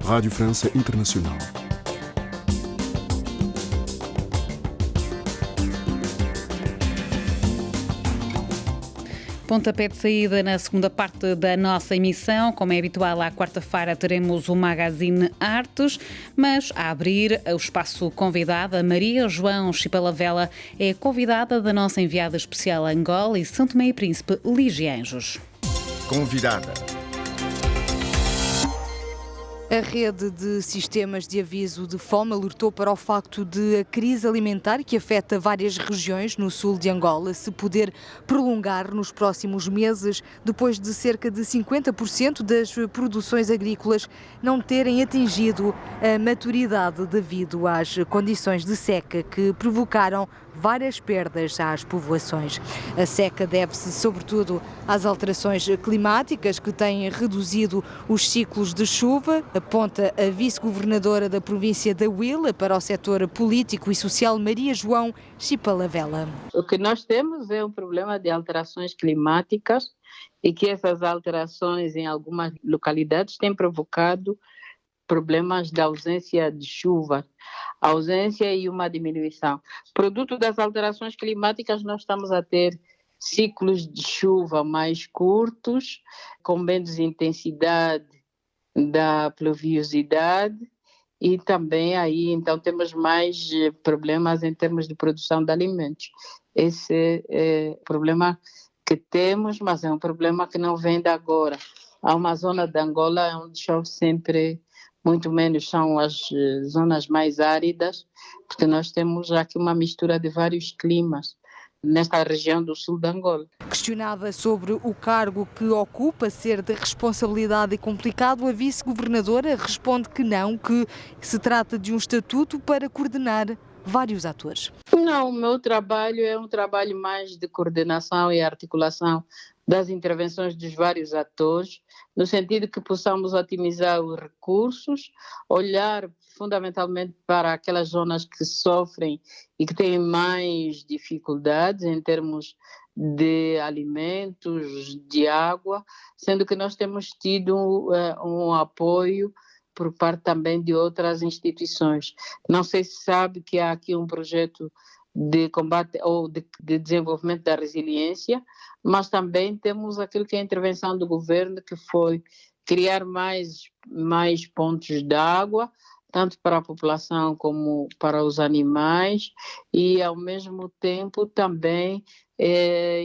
Rádio França Internacional. Pontapé de saída na segunda parte da nossa emissão. Como é habitual, à quarta-feira teremos o Magazine Artes, mas a abrir o espaço convidada, Maria João Chipalavela é convidada da nossa enviada especial a Angola e São Tomé e Príncipe, Lígia Anjos. Convidada. A rede de sistemas de aviso de fome alertou para o facto de a crise alimentar que afeta várias regiões no sul de Angola se poder prolongar nos próximos meses, depois de cerca de 50% das produções agrícolas não terem atingido a maturidade devido às condições de seca que provocaram várias perdas às povoações. A seca deve-se, sobretudo, às alterações climáticas que têm reduzido os ciclos de chuva, aponta a vice-governadora da província da Huila para o setor político e social, Maria João Chipalavela. O que nós temos é um problema de alterações climáticas e que essas alterações em algumas localidades têm provocado problemas de ausência de chuva, ausência e uma diminuição. Produto das alterações climáticas, nós estamos a ter ciclos de chuva mais curtos, com menos intensidade da pluviosidade e também aí então temos mais problemas em termos de produção de alimentos. Esse é o problema que temos, mas é um problema que não vem de agora. Há uma zona de Angola onde chove sempre muito menos, são as zonas mais áridas, porque nós temos aqui uma mistura de vários climas nesta região do sul de Angola. Questionada sobre o cargo que ocupa ser de responsabilidade e complicado, a vice-governadora responde que não, que se trata de um estatuto para coordenar vários atores. Não, o meu trabalho é um trabalho mais de coordenação e articulação das intervenções dos vários atores, no sentido que possamos otimizar os recursos, olhar fundamentalmente para aquelas zonas que sofrem e que têm mais dificuldades em termos de alimentos, de água, sendo que nós temos tido um apoio por parte também de outras instituições. Não sei se sabe que há aqui um projeto de combate ou de desenvolvimento da resiliência, mas também temos aquilo que é a intervenção do governo, que foi criar mais pontos de água, tanto para a população como para os animais, e ao mesmo tempo também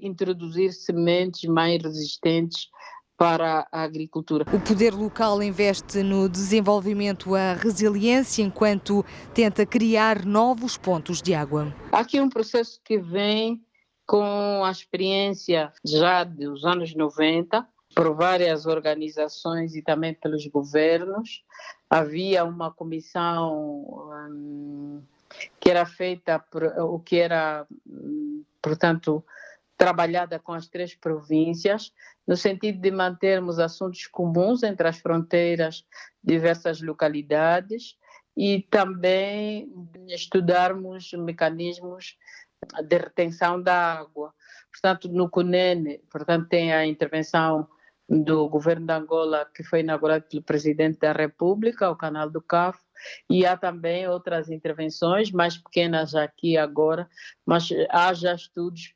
introduzir sementes mais resistentes para a agricultura. O poder local investe no desenvolvimento a resiliência enquanto tenta criar novos pontos de água. Há aqui um processo que vem com a experiência já dos anos 90, por várias organizações e também pelos governos. Havia uma comissão que era feita, portanto, trabalhada com as 3 províncias, no sentido de mantermos assuntos comuns entre as fronteiras de diversas localidades e também estudarmos mecanismos de retenção da água. Portanto, no CUNEN, tem a intervenção do governo de Angola, que foi inaugurado pelo Presidente da República, o Canal do Cafo, e há também outras intervenções mais pequenas aqui agora, mas há já estudos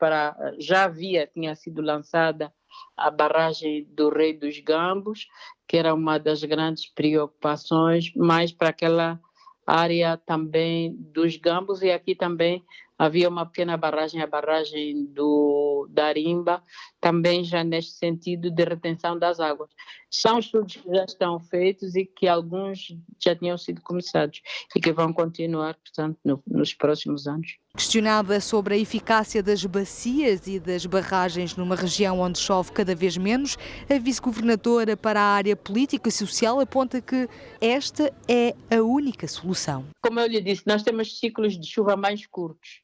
tinha sido lançada a barragem do Rei dos Gambos, que era uma das grandes preocupações, mais para aquela área também dos Gambos, e aqui também havia uma pequena barragem, a barragem do Darimba, também já neste sentido de retenção das águas. São estudos que já estão feitos e que alguns já tinham sido começados e que vão continuar, portanto, nos próximos anos. Questionada sobre a eficácia das bacias e das barragens numa região onde chove cada vez menos, a vice-governadora para a área política e social aponta que esta é a única solução. Como eu lhe disse, nós temos ciclos de chuva mais curtos.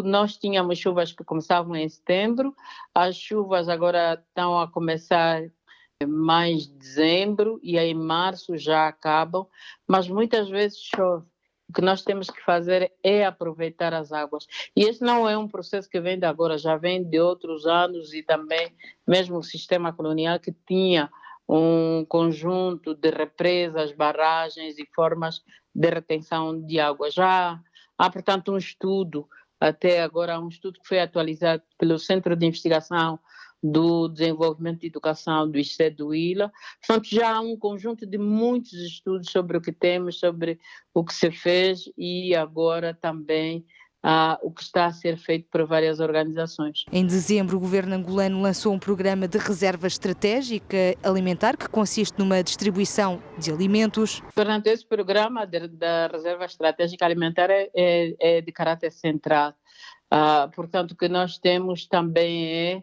Nós tínhamos chuvas que começavam em setembro, as chuvas agora estão a começar mais de dezembro e aí em março já acabam, mas muitas vezes chove. O que nós temos que fazer é aproveitar as águas. E esse não é um processo que vem de agora, já vem de outros anos, e também mesmo o sistema colonial que tinha um conjunto de represas, barragens e formas de retenção de água. Já há, portanto, um estudo, até agora, um estudo que foi atualizado pelo Centro de Investigação do Desenvolvimento e Educação do ICE do Huila. Portanto, já há um conjunto de muitos estudos sobre o que temos, sobre o que se fez e agora também o que está a ser feito por várias organizações. Em dezembro, o governo angolano lançou um programa de reserva estratégica alimentar que consiste numa distribuição de alimentos. Portanto, esse programa da reserva estratégica alimentar é de caráter central. Portanto, o que nós temos também é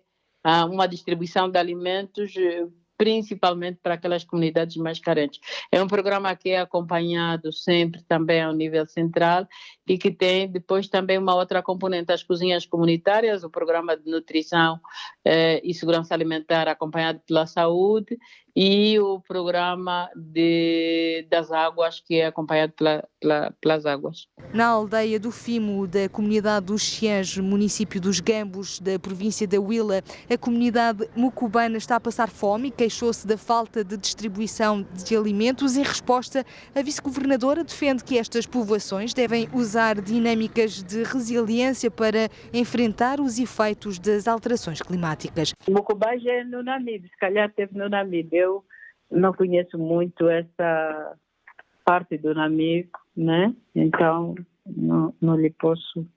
uma distribuição de alimentos principalmente para aquelas comunidades mais carentes. É um programa que é acompanhado sempre também ao nível central e que tem depois também uma outra componente, as cozinhas comunitárias, o programa de nutrição e segurança alimentar acompanhado pela saúde e o programa das águas que é acompanhado pelas águas. Na aldeia do Fimo, da comunidade dos Xiãs, município dos Gambos, da província da Huila, a comunidade mucubana está a passar fome e queixou-se da falta de distribuição de alimentos. Em resposta, a vice-governadora defende que estas povoações devem usar dinâmicas de resiliência para enfrentar os efeitos das alterações climáticas. Mucubá já é no Namibe, se calhar teve no Namibe. Eu não conheço muito essa parte do Namibe, né? Então não lhe posso.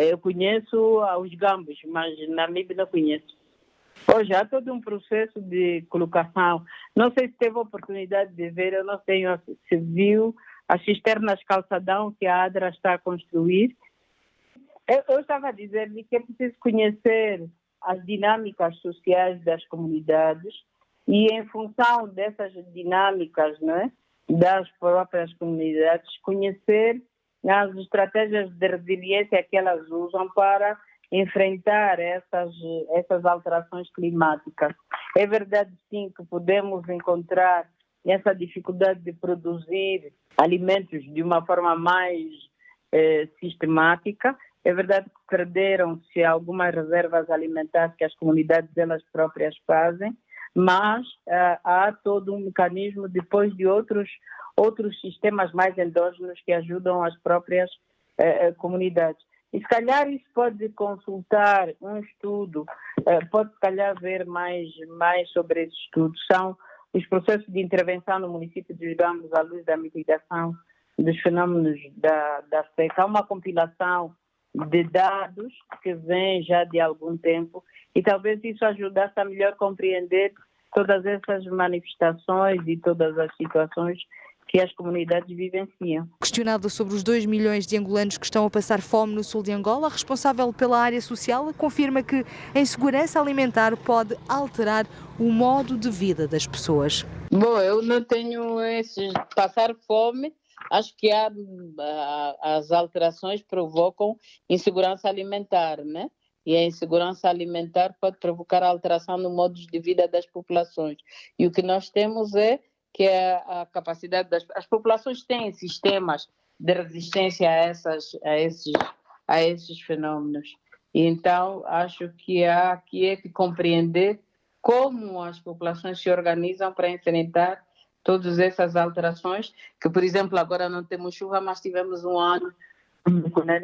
Eu conheço os Gambos, mas Namibe não conheço. Hoje há todo um processo de colocação. Não sei se teve a oportunidade de ver, eu não tenho, se viu as cisternas calçadão que a ADRA está a construir. Eu estava a dizer-lhe que é preciso conhecer as dinâmicas sociais das comunidades e, em função dessas dinâmicas, né, das próprias comunidades, conhecer as estratégias de resiliência que elas usam para enfrentar essas alterações climáticas. É verdade, sim, que podemos encontrar essa dificuldade de produzir alimentos de uma forma mais sistemática. É verdade que perderam-se algumas reservas alimentares que as comunidades elas próprias fazem, mas há todo um mecanismo depois de outros sistemas mais endógenos que ajudam as próprias comunidades. E se calhar isso pode consultar um estudo, pode se calhar ver mais sobre esse estudo. São os processos de intervenção no município de Gambos à luz da mitigação dos fenómenos da seca. Há uma compilação de dados que vem já de algum tempo e talvez isso ajudasse a melhor compreender todas essas manifestações e todas as situações que as comunidades vivenciam. Questionada sobre os 2 milhões de angolanos que estão a passar fome no sul de Angola, a responsável pela área social confirma que a insegurança alimentar pode alterar o modo de vida das pessoas. Bom, eu não tenho passar fome. Acho que as alterações provocam insegurança alimentar, né? E a insegurança alimentar pode provocar alteração no modo de vida das populações. E o que nós temos é que a capacidade as populações têm sistemas de resistência a esses fenômenos. E então, acho que há que compreender como as populações se organizam para enfrentar todas essas alterações, que, por exemplo, agora não temos chuva, mas tivemos um ano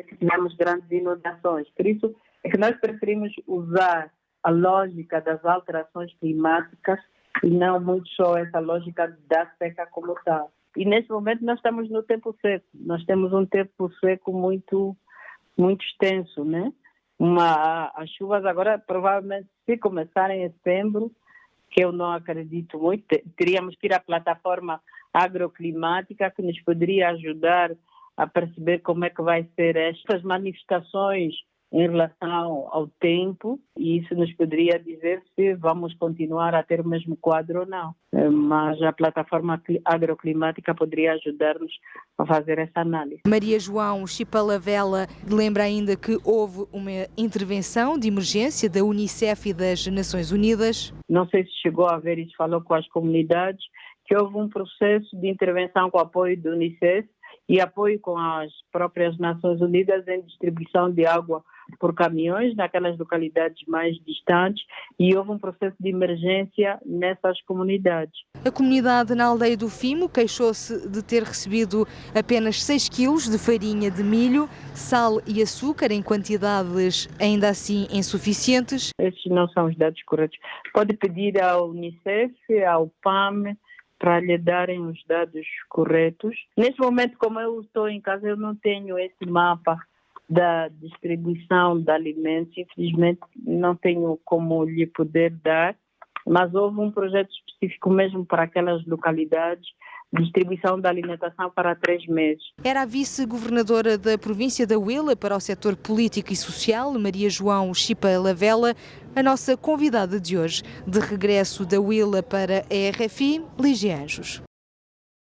que tivemos grandes inundações. Por isso é que nós preferimos usar a lógica das alterações climáticas e não muito só essa lógica da seca como tal. E nesse momento nós estamos no tempo seco. Nós temos um tempo seco muito, muito extenso, né? As chuvas agora, provavelmente, se começarem em setembro, que eu não acredito muito, teríamos que ir à plataforma agroclimática que nos poderia ajudar a perceber como é que vai ser estas manifestações em relação ao tempo, e isso nos poderia dizer se vamos continuar a ter o mesmo quadro ou não. Mas a plataforma agroclimática poderia ajudar-nos a fazer essa análise. Maria João Chipalavela lembra ainda que houve uma intervenção de emergência da Unicef e das Nações Unidas. Não sei se chegou a ver isso, falou com as comunidades, que houve um processo de intervenção com o apoio da Unicef e apoio com as próprias Nações Unidas em distribuição de água por caminhões naquelas localidades mais distantes, e houve um processo de emergência nessas comunidades. A comunidade na aldeia do Fimo queixou-se de ter recebido apenas 6 quilos de farinha de milho, sal e açúcar em quantidades ainda assim insuficientes. Esses não são os dados corretos. Pode pedir ao Unicef, ao PAM, para lhe darem os dados corretos. Neste momento, como eu estou em casa, eu não tenho esse mapa da distribuição de alimentos. Infelizmente, não tenho como lhe poder dar, mas houve um projeto específico mesmo para aquelas localidades, distribuição de alimentação para 3 meses. Era a vice-governadora da província da Huila para o setor político e social, Maria João Chipa Lavela, a nossa convidada de hoje. De regresso da Huila para a RFI, Lígia Anjos.